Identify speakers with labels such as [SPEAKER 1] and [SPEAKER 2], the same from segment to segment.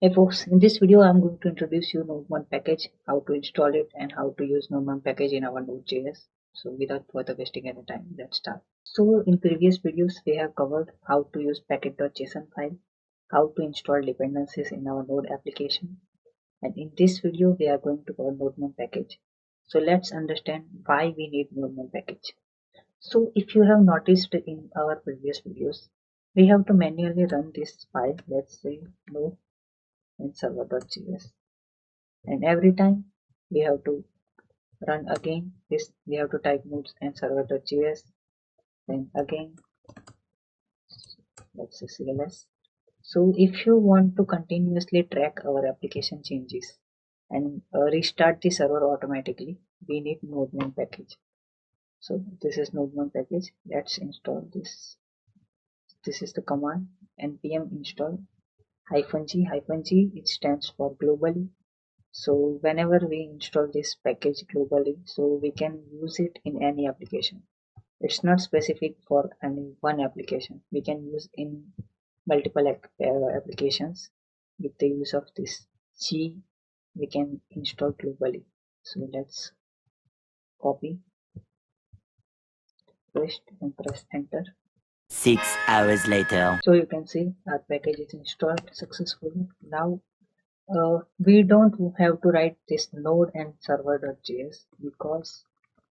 [SPEAKER 1] Hey folks, in this video I'm going to introduce you Nodemon package, how to install it and how to use Nodemon package in our Node.js. So without further wasting any time, let's start. So in previous videos we have covered how to use package.json file, how to install dependencies in our Node application, and in this video we are going to cover Nodemon package. So let's understand why we need Nodemon package. So if you have noticed in our previous videos, we have to manually run this file, let's say node in server.js, and every time we have to run again this, we have to type nodes and server.js, then again let's say cls. So if you want to continuously track our application changes and restart the server automatically, we need nodemon package. So this is nodemon package. Let's install this. This is the command npm install -g. It stands for globally. So whenever we install this package globally, so we can use it in any application. It's not specific for any one application. We can use in multiple applications. With the use of this G, we can install globally. So let's copy, paste and press enter.
[SPEAKER 2] 6 hours later.
[SPEAKER 1] So you can see our package is installed successfully. Now we don't have to write this node and server.js because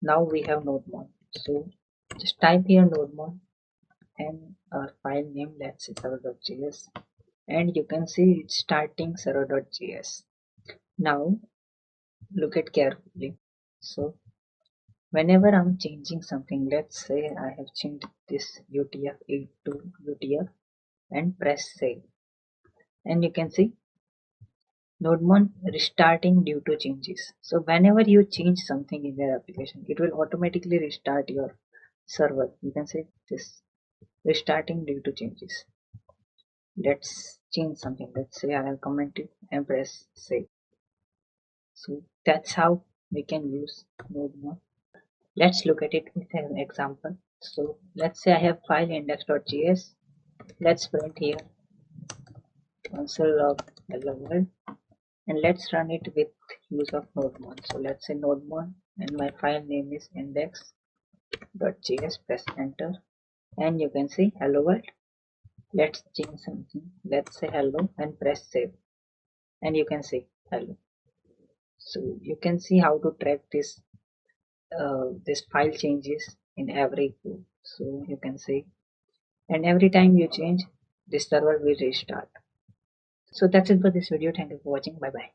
[SPEAKER 1] now we have nodemon. So just type here nodemon and our file name, let's say server.js, and you can see it's starting server.js. Now look at carefully. So whenever I'm changing something, let's say I have changed this utf8 to utf and press save, and you can see Nodemon restarting due to changes. So whenever you change something in your application, it will automatically restart your server. You can say this restarting due to changes. Let's change something. Let's say I have commented and press save. So that's how we can use Nodemon. Let's look at it with an example. So let's say I have file index.js. Let's print here console log hello world, and let's run it with use of nodemon. So let's say nodemon and my file name is index.js, press enter, and you can see hello world. Let's change something, let's say hello and press save, and you can see hello. So you can see how to track this file changes in every code. So you can see, and every time you change, this server will restart. So that's it for this video. Thank you for watching. Bye bye.